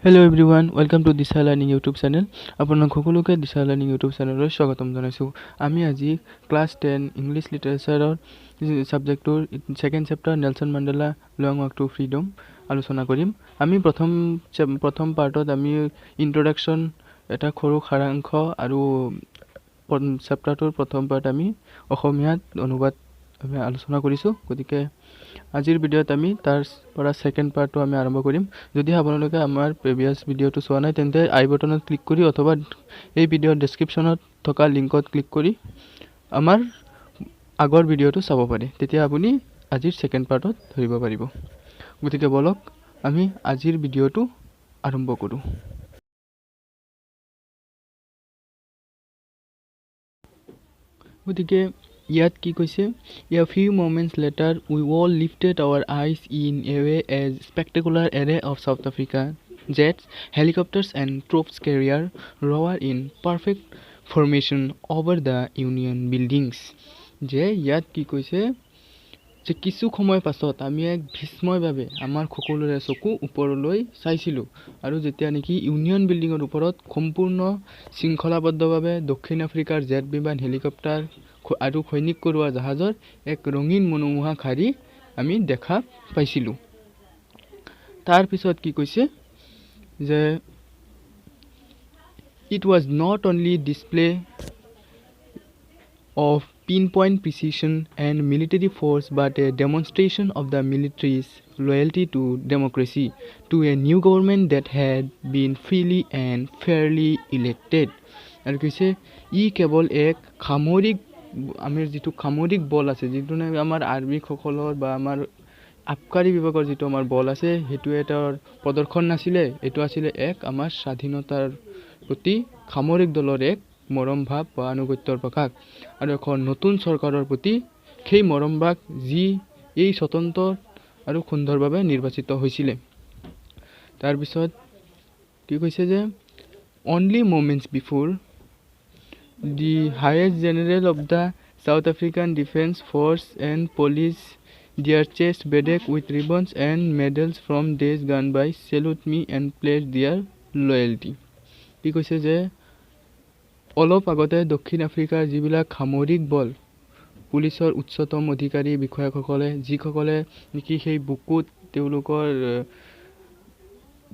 Hello everyone, welcome to Disa Learning YouTube channel. আপোনাক সকলোকে Disa Learning YouTube channelলৈ স্বাগতম জনাইছো। আমি আজি ক্লাস 10 ইংলিশ লিটাৰেচাৰৰ সাবজেক্টৰ second chapter Nelson Mandela long walk to freedom আলোচনা কৰিম। আমি প্ৰথম পাৰ্টত আমি ইন্ট্ৰোডাকচন এটা সৰু সাৰাংশ আৰু চেপ্টাৰটোৰ প্ৰথম পাৰ্ট আমি অসমীয়াত অনুবাদ আলোচনা কৰিছো। গতিকে আজিৰ ভিডিঅ'ত আমি তাৰ পৰা সেকেন্ড পাৰ্টটো আমি আৰম্ভ কৰিম। যদি আপোনালোকে আমাৰ প্ৰিভিয়াস ভিডিঅ'টো চোৱা নাই তেন্তে আই বটনত ক্লিক কৰি অথবা এই ভিডিঅ'ৰ ডেসক্ৰিপচনত থকা লিংকত ক্লিক কৰি আমাৰ আগৰ ভিডিঅ'টো চাব পাৰে। তেতিয়া আপুনি আজিৰ সেকেন্ড পাৰ্টত ধৰিব পাৰিব। গতিকে বলক আমি আজিৰ ভিডিঅ'টো আৰম্ভ কৰো। গতিকে ইয়াত কি কৈছে, a few moments later we all lifted our eyes in a way as spectacular array of South Africa jets, helicopters and troops carrier roar in perfect formation over the Union buildings. যে ইয়াত কি কৈছে যে কিছু সময় পাছত আমি এক ভীষ্ময়ভাৱে আমাৰ সকলোৰে চকু ওপৰলৈ চাইছিলো আৰু যেতিয়া নেকি ইউনিয়ন বিল্ডিঙৰ ওপৰত সম্পূৰ্ণ শৃংখলাবদ্ধভাৱে দক্ষিণ আফ্ৰিকাৰ জেট বিমান হেলিকপ্টাৰ আৰু সৈনিক কৰোৱা জাহাজৰ এক ৰঙীন মনোমোহা খাৰী আমি দেখা পাইছিলো। তাৰ পিছত কি কৈছে যে it was not only display of pinpoint precision and military force but a demonstration of the military's loyalty to democracy, to a new government that had been freely and fairly elected. আৰু কৈছে ই কেৱল এক সামৰিক আমাৰ যেটো সামৰিক বল আছে, যেটো আমাৰ আৰ্মি সকলৰ বা আমাৰ আবকাৰী বিভাগৰ যেটো আমাৰ বল আছে, হেতু এটাৰ প্ৰদৰ্শন নাছিলে। এটো আছিল এক আমাৰ স্বাধীনতাৰ প্ৰতি সামৰিক দলৰ এক মৰম ভাৱ বা আনুগত্যৰ প্ৰকাশ আৰু এখন নতুন চৰকাৰৰ প্ৰতি সেই মৰম ভাৱ যি এই স্বতন্ত্ৰ আৰু সুন্দৰভাৱে নিৰ্বাচিত হৈছিলে। তাৰ পিছত কি কৈছে যে only moments before the highest general of the South African Defence Force and police their chest bedecked with ribbons and medals from days gone by salute me and pledge their loyalty. কি কৈছে যে অলপ আগতে দক্ষিণ আফ্ৰিকাৰ যিবিলাক সামৰিক বল পুলিচৰ উচ্চতম অধিকাৰী বিষয়াসকলে যিসকলে নেকি সেই বুকুত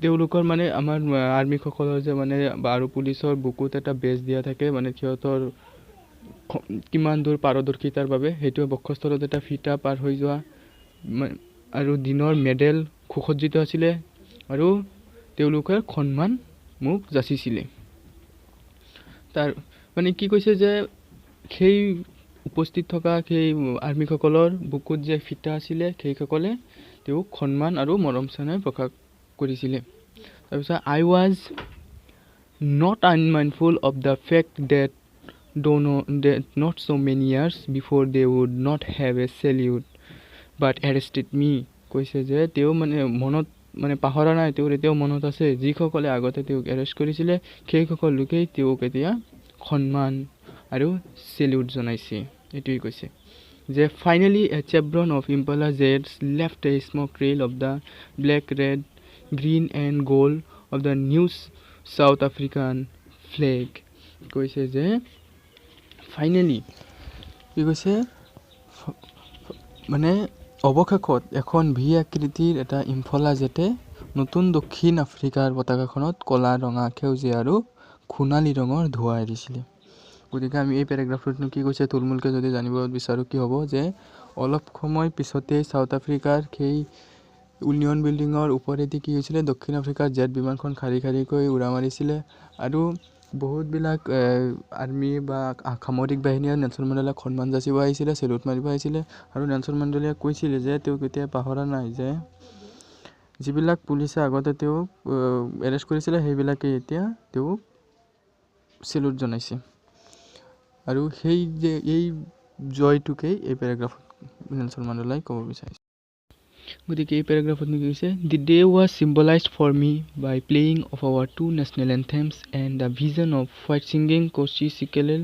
তেওঁলোকৰ মানে আমাৰ আৰ্মি সকলৰ যে মানে আৰু পুলিচৰ বুকুত এটা বেজ দিয়া থাকে, মানে সিহঁতৰ কিমান দূৰ পাৰদৰ্শিতাৰ বাবে হেতু বক্ষস্থলত এটা ফিটা পাৰ হৈ যোৱা আৰু দিনৰ মেডেল সুসজ্জিত আছিল আৰু তেওঁলোকৰ সন্মান মোক যাচিছিলে। তাৰ মানে কি কৈছে যে সেই উপস্থিত থকা সেই আৰ্মি সকলৰ বুকুত যে ফিটা আছিল সেইসকলে তেওঁক সন্মান আৰু মৰম চেনেহ প্ৰকাশ কৰিছিলে। তাৰপিছত I was not unmindful of the fact that not so many years before they would not have a salute but arrested me. কৈছে যে তেওঁ মানে মনত মানে পাহৰা নাই, তেওঁৰ এতিয়াও মনত আছে যিসকলে আগতে তেওঁক এৰেষ্ট কৰিছিলে সেইসকল লোকেই তেওঁক এতিয়া সন্মান আৰু সেলিউট জনাইছে। এটোই কৈছে যে finally a chevron of Impala jets left a smoke trail of the black, red, green and gold of the new South African flag. কৈছে যে ফাইনালি কি কৈছে মানে অৱশেষত এখন ভি আকৃতিৰ এটা ইম্ফলা জেটে নতুন দক্ষিণ আফ্ৰিকাৰ পতাকাখনত কলা, ৰঙা, সেউজীয়া আৰু সোণালী ৰঙৰ ধোঁৱা এৰিছিলে। গতিকে আমি এই পেৰাগ্ৰাফটোত কি কৈছে থুলমূলকৈ যদি জানিব বিচাৰো কি হ'ব যে অলপ সময় পিছতে সাউথ আফ্ৰিকাৰ সেই ইউনিয়ন বিল্ডিঙৰ ওপৰেদি কি হৈছিলে দক্ষিণ আফ্ৰিকাৰ জেট বিমানখন খাৰী খাৰীকৈ উৰা মাৰিছিলে আৰু বহুত বিলাক আৰ্মি বা সামৰিক বাহিনীয়ে নেলসন মেণ্ডেলাক সন্মান যাচিব আহিছিলে, সেলুট মাৰিব আহিছিলে আৰু নেলসন মেণ্ডেলাই কৈছিলে যে তেওঁ কেতিয়া পাহৰা নাই যে যিবিলাক পুলিচে আগতে তেওঁক এৰেষ্ট কৰিছিলে সেইবিলাকে এতিয়া তেওঁক সেলুট জনাইছে আৰু সেই যে এই জয়টোকে এই পেৰাগ্ৰাফত নেলসন মেণ্ডেলাই ক'ব বিচাৰিছে। গতিকে এই পেৰাগ্ৰাফত কি কৈছে the day was symbolized for me by playing of our two national anthems and the vision of white singing Koshi Sikelel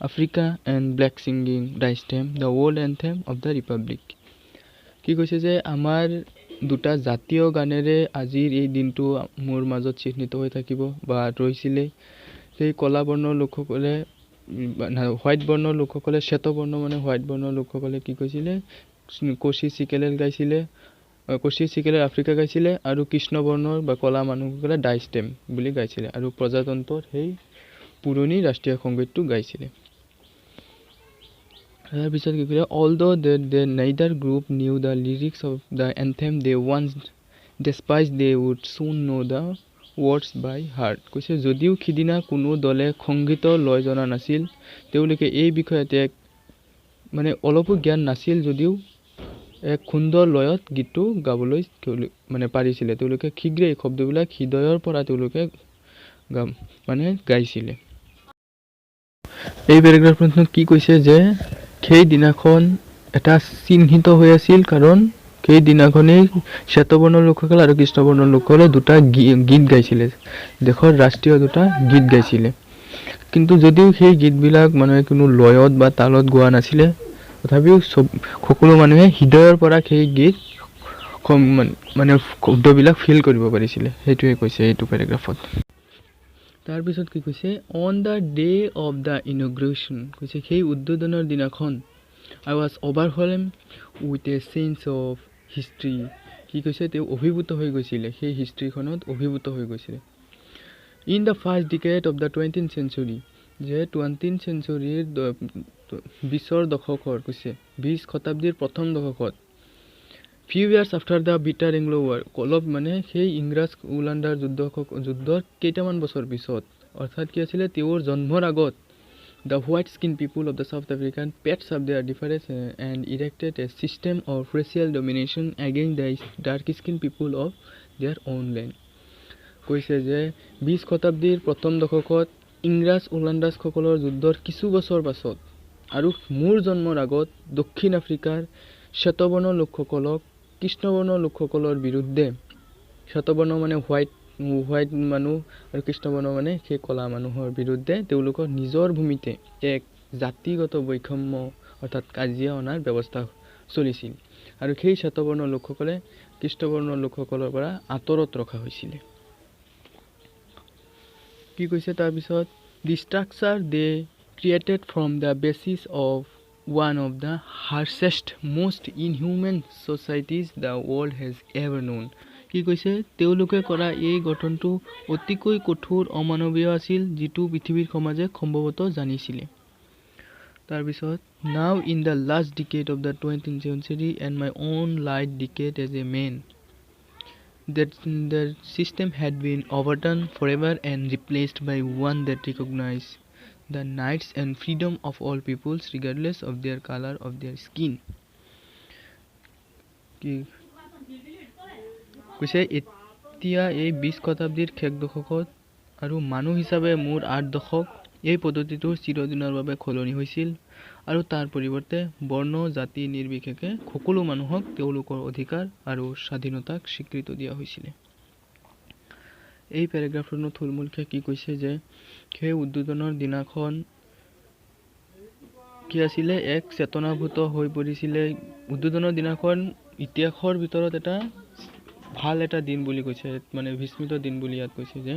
Africa and black singing Daistem the world anthem of the republic. কি কৈছে যে আমাৰ দুটা জাতীয় গানেৰে আজিৰ এই দিনটো মোৰ মাজত চিহ্নিত হৈ থাকিব বা ৰৈছিলে সেই কলা বৰ্ণৰ লোকসকলে হোৱাইট বৰ্ণৰ লোকসকলে শ্বেতবৰ্ণ মানে হোৱাইট বৰ্ণৰ লোকসকলে কি কৈছিলে কোচি চিকেলেল গাইছিলে কোচি চিকেলেল আফ্ৰিকা গাইছিলে আৰু কৃষ্ণ বৰ্ণৰ বা কলা মানুহসকলে ডাইষ্টেম বুলি গাইছিলে আৰু প্ৰজাতন্ত্ৰৰ সেই পুৰণি ৰাষ্ট্ৰীয় সংগীতটো গাইছিলে তাৰ পিছত কি কৈছে although they neither group knew the lyrics of the anthem they once despised they would soon know the words by heart কৈছে যদিও খিদিনা কোনো দলে সংগীতৰ লয় জনা নাছিল তেওঁলোকে এই বিষয়তে মানে অলপো জ্ঞান নাছিল যদিও এক সুন্দৰ লয়ত গীতটো গাবলৈ মানে পাৰিছিলে তেওঁলোকে শীঘ্ৰে এই শব্দবিলাক হৃদয়ৰ পৰা তেওঁলোকে মানে গাইছিলে এই পেৰাগ্ৰাফখনত কি কৈছে যে সেই দিনাখন এটা চিহ্নিত হৈ আছিল কাৰণ সেই দিনাখনেই শ্বেতবৰ্ণৰ লোকসকল আৰু কৃষ্ণবৰ্ণৰ লোকসকলে দুটা গীত গাইছিলে দেশৰ ৰাষ্ট্ৰীয় দুটা গীত গাইছিলে কিন্তু যদিও সেই গীতবিলাক মানুহে কোনো লয়ত বা তালত গোৱা নাছিলে তথাপিও সকলো মানুহে হৃদয়ৰ পৰা সেই গীত মানে শব্দবিলাক ফিল কৰিব পাৰিছিলে সেইটোৱে কৈছে এইটো পেৰাগ্ৰাফত তাৰ পিছত কি কৈছে on the day of the inauguration কৈছে সেই উদ্বোধনৰ দিনাখন I was overwhelmed with a sense of history কি কৈছে তেওঁ অভিভূত হৈ গৈছিলে সেই হিষ্ট্ৰীখনত অভিভূত হৈ গৈছিলে in the first decade of the 20th century যে 20th century 20ৰ দশকৰ কৈছে 20 শতাব্দীৰ প্ৰথম দশকত few years after the bitter Anglo war অলপ মানে সেই ইংৰাজ উলান্দাৰ যুদ্ধৰ কেইটামান বছৰ পিছত অৰ্থাৎ কি আছিল তেওঁৰ জন্মৰ আগত the white skinned people of the South African patched up their difference and erected a system of racial domination against the dark skinned people of their own land কৈছে যে 20 শতাব্দীৰ প্ৰথম দশকত ইংৰাজ উলান্দাজ সকলৰ যুদ্ধৰ কিছু বছৰ পাছত আৰু মোৰ জন্মৰ আগত দক্ষিণ আফ্ৰিকাৰ শ্বেতবৰ্ণ লোকসকলক কৃষ্ণবৰ্ণ লোকসকলৰ বিৰুদ্ধে শ্বেতবৰ্ণ মানে হোৱাইট মানুহ আৰু কৃষ্ণবৰ্ণ মানে সেই কলা মানুহৰ বিৰুদ্ধে তেওঁলোকৰ নিজৰ ভূমিতে এক জাতিগত বৈষম্য অৰ্থাৎ কাজিয়া অনাৰ ব্যৱস্থা চলিছিল আৰু সেই শ্বেতবৰ্ণ লোকসকলে কৃষ্ণবৰ্ণ লোকসকলৰ পৰা আঁতৰত ৰখা হৈছিল কি কৈছে তাৰ পিছত the structure they created from the basis of one of the harshest most inhuman societies the world has ever known কি কৈছে তেওঁলোকে কৰা এই গঠনটো অতিকৈ কঠোৰ অমানৱীয় আছিল যিটো পৃথিৱীৰ সমাজে সম্ভৱতঃ জানিছিলে তাৰ পিছত now in the last decade of the 20th century and my own light decade as a man that the system had been overturned forever and replaced by one that recognized the rights and freedom of all peoples regardless of their color of their skin কি কৈছে এতিয়া এই 20 শতাব্দীৰ শেষ দশকত আৰু মানুহ হিচাপে মোৰ 8 দশক এই পদ্ধতিটোৰ চিৰদিনৰ বাবে খলনি হৈছিল আৰু তাৰ পৰিৱৰ্তে বৰ্ণ জাতি নিৰ্বিশেষে সকলো মানুহক তেওঁলোকৰ অধিকাৰ আৰু স্বাধীনতাক স্বীকৃতি দিয়া হৈছিল এই পেৰাগ্ৰাফখনত থুলমূলকৈ কি কৈছে যে সেই উদ্বোধনৰ দিনাখন কি আছিল এক চেতনাভূত হৈ পৰিছিল উদ্বোধনৰ দিনাখন ইতিহাসৰ ভিতৰত এটা ভাল এটা দিন বুলি কৈছে মানে বিস্মৃত দিন বুলি ইয়াত কৈছে যে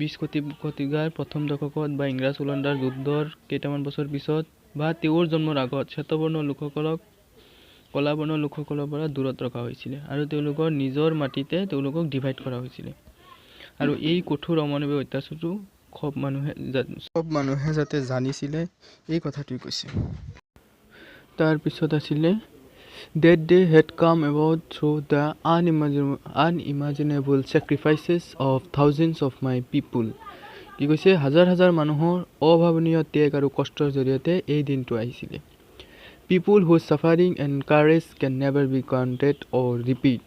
20 শতিকাৰ প্ৰথম দশকত বা ইংৰাজ উলান্দাৰ যুদ্ধৰ কেইটামান বছৰ পিছত বা তেওঁৰ জন্মৰ আগত শ্বেতবৰ্ণ লোকসকলক কলাবৰ্ণ লোকসকলৰ পৰা দূৰত ৰখা হৈছিল আৰু তেওঁলোকৰ নিজৰ মাটিতে তেওঁলোকক ডিভাইড কৰা হৈছিল আৰু এই কঠোৰ অমানৱীয় অত্যাচাৰটো সব মানুহে যাতে জানিছিল এই কথাটোই কৈছে তাৰ পিছত আছিল that day had come about through the unimaginable sacrifices of thousands of my people কি কৈছে হাজাৰ হাজাৰ মানুহৰ অভাৱনীয় ত্যাগ আৰু কষ্টৰ জৰিয়তে এই দিনটো আহিছিল people whose suffering and courage can never be counted or repeat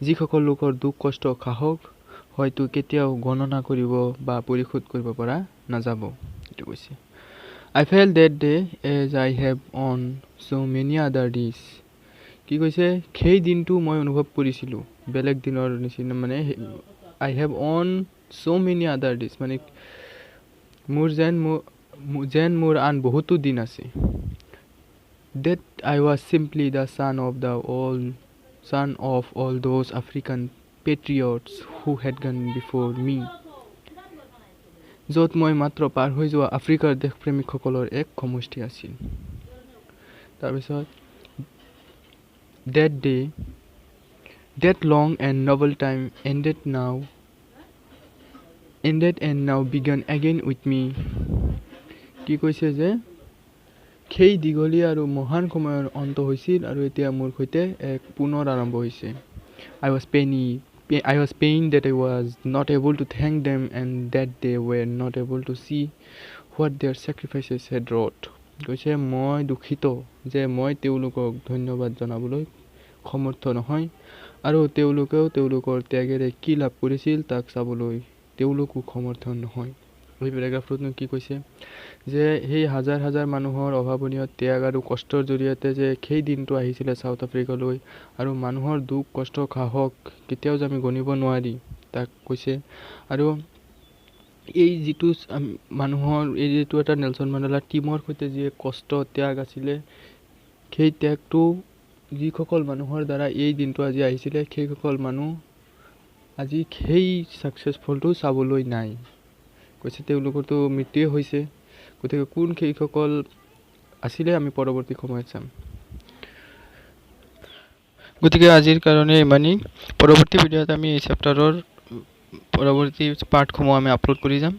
যিসকল লোকৰ দুখ কষ্ট সাহস হয়তো কেতিয়াও গণনা কৰিব বা পৰিশোধ কৰিব পৰা নাযাব এটো কৈছে I felt that day as I have on so many other days কি কৈছে সেই দিনটো মই অনুভৱ কৰিছিলো বেলেগ দিনৰ নিচিনা মানে I have on so many other days মানে মোৰ আন বহুতো দিন আছে that I was simply the son of the all son of all those African patriots who had gone before me. য'ত মই মাত্ৰ পাৰ হৈ যোৱা আফ্ৰিকাৰ দেশপ্ৰেমিকসকলৰ এক সমষ্টি আছিল। তাৰপিছত that day, that long and novel time ended and now began again with me. কি কৈছে যে সেই দীঘলীয়া আৰু মহান সময়ৰ অন্ত হৈছিল আৰু এতিয়া মোৰ সৈতে এক পুনৰ আৰম্ভ হৈছে। I was pained that I was not able to thank them and that they were not able to see what their sacrifices had wrought. কৈছে মই দুখিত যে মই তেওঁলোকক ধন্যবাদ জনাবলৈ সমৰ্থ নহয় আৰু তেওঁলোকেও তেওঁলোকৰ ত্যাগেৰে কি লাভ কৰিছিল তাক চাবলৈ তেওঁলোকো সমৰ্থন নহয়। এই পেৰাগ্ৰাফটোত কি কৈছে যে সেই হাজাৰ হাজাৰ মানুহৰ অভাৱনীয় ত্যাগ আৰু কষ্টৰ জৰিয়তে যে সেই দিনটো আহিছিলে সাউথ আফ্ৰিকালৈ আৰু মানুহৰ দুখ কষ্ট সাহস কেতিয়াও যে আমি গণিব নোৱাৰি তাক কৈছে। আৰু এই যিটো মানুহৰ এই যিটো এটা নেলছন মেণ্ডেলাৰ টীমৰ সৈতে যি কষ্ট ত্যাগ আছিলে সেই ত্যাগটো যিসকল মানুহৰ দ্বাৰা এই দিনটো আজি আহিছিলে সেইসকল মানুহ আজি সেই ছাকচেছফুলটো চাবলৈ নাই। কৈছে তেওঁলোকৰতো মৃত্যুৱে হৈছে, গতিকে কোন সেইসকল আছিলে আমি পৰৱৰ্তী সময়ত চাম। গতিকে আজিৰ কাৰণে ইমানেই। পৰৱৰ্তী ভিডিঅ'ত আমি এই চেপ্টাৰৰ পৰৱৰ্তী পাৰ্টসমূহ আমি আপলোড কৰি যাম।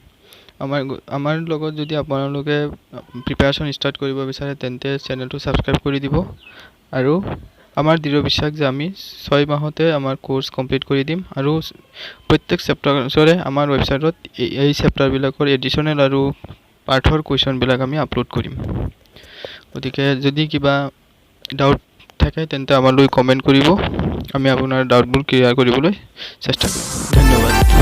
আমাৰ লগত যদি আপোনালোকে প্ৰিপাৰেশ্যন ষ্টাৰ্ট কৰিব বিচাৰে তেন্তে চেনেলটো ছাবস্ক্ৰাইব কৰি দিব আৰু আমাৰ দৃঢ় বিশ্বাস যে আমি 6 মাহতে আমাৰ কোৰ্চ কমপ্লিট কৰি দিম আৰু প্ৰত্যেক চেপ্টাৰৰে আমাৰ ৱেবছাইটত এই চেপ্টাৰবিলাকৰ এডিশ্যনেল আৰু পাঠৰ কুৱেশ্যনবিলাক আমি আপলোড কৰিম। গতিকে যদি কিবা ডাউট থাকে তেন্তে আমালৈ কমেণ্ট কৰিব, আমি আপোনাৰ ডাউটবোৰ ক্লিয়াৰ কৰিবলৈ চেষ্টা কৰিম। ধন্যবাদ।